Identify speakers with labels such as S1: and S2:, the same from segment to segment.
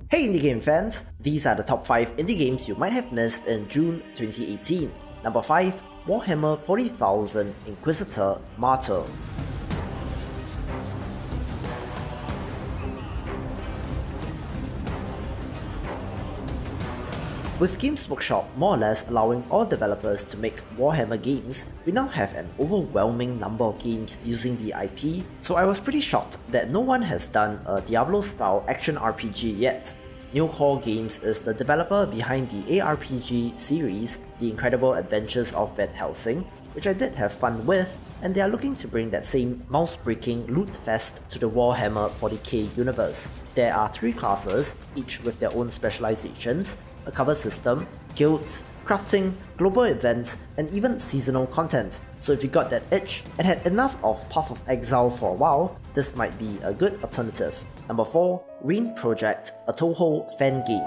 S1: Hey indie game fans, these are the top 5 indie games you might have missed in June 2018. Number 5, Warhammer 40,000 Inquisitor Martyr. With Games Workshop more or less allowing all developers to make Warhammer games, we now have an overwhelming number of games using the IP, so I was pretty shocked that no one has done a Diablo-style action RPG yet. New Core Games is the developer behind the ARPG series The Incredible Adventures of Van Helsing, which I did have fun with, and they are looking to bring that same mouse-breaking loot fest to the Warhammer 40k universe. There are 3 classes, each with their own specializations, a cover system, guilds, crafting, global events, and even seasonal content. So if you got that itch and had enough of Path of Exile for a while, this might be a good alternative. Number 4, Rain Project, a Toho fan game.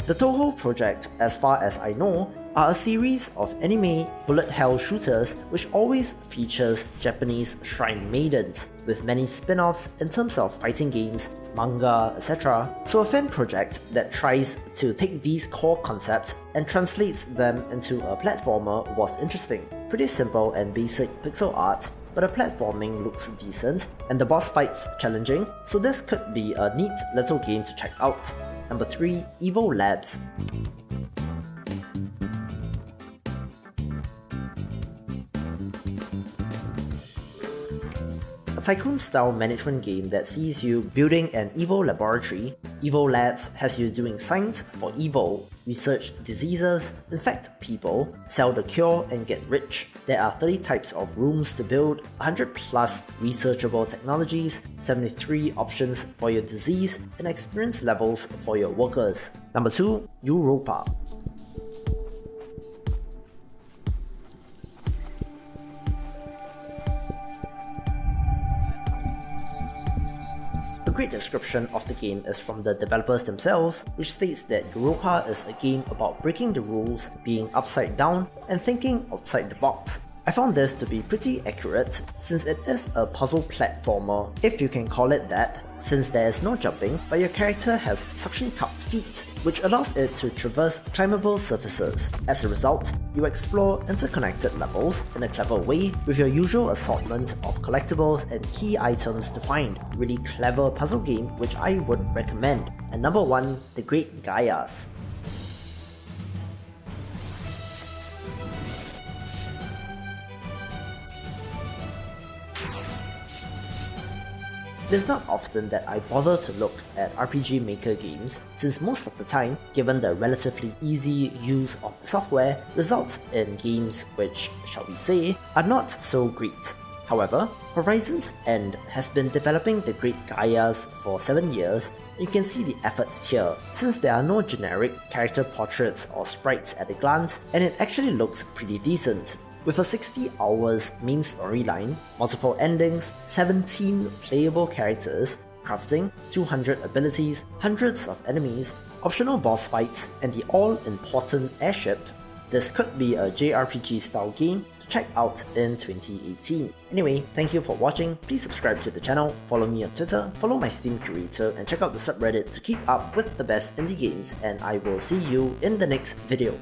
S1: The Toho project, as far as I know, are a series of anime bullet hell shooters which always features Japanese shrine maidens, with many spin-offs in terms of fighting games, manga, etc. So a fan project that tries to take these core concepts and translates them into a platformer was interesting. Pretty simple and basic pixel art, but the platforming looks decent and the boss fights challenging, so this could be a neat little game to check out. Number 3, Evo Labs. A tycoon-style management game that sees you building an Evo laboratory. Evo Labs has you doing science for evil, research diseases, infect people, sell the cure and get rich. There are 30 types of rooms to build, 100 plus researchable technologies, 73 options for your disease, and experience levels for your workers. Number 2, Europa. A great description of the game is from the developers themselves, which states that Europa is a game about breaking the rules, being upside down, and thinking outside the box. I found this to be pretty accurate, since it is a puzzle platformer, if you can call it that, since there is no jumping, but your character has suction cup feet, which allows it to traverse climbable surfaces. As a result, you explore interconnected levels in a clever way, with your usual assortment of collectibles and key items to find. Really clever puzzle game which I would recommend. And number 1, The Great Gaias. It is not often that I bother to look at RPG Maker games, since most of the time, given the relatively easy use of the software, results in games which, shall we say, are not so great. However, Horizon's End has been developing The Great Gaias for 7 years. You can see the effort here, since there are no generic character portraits or sprites at a glance, and it actually looks pretty decent. With a 60 hours main storyline, multiple endings, 17 playable characters, crafting, 200 abilities, hundreds of enemies, optional boss fights, and the all-important airship, this could be a JRPG style game to check out in 2018. Anyway, thank you for watching, please subscribe to the channel, follow me on Twitter, follow my Steam curator, and check out the subreddit to keep up with the best indie games, and I will see you in the next video.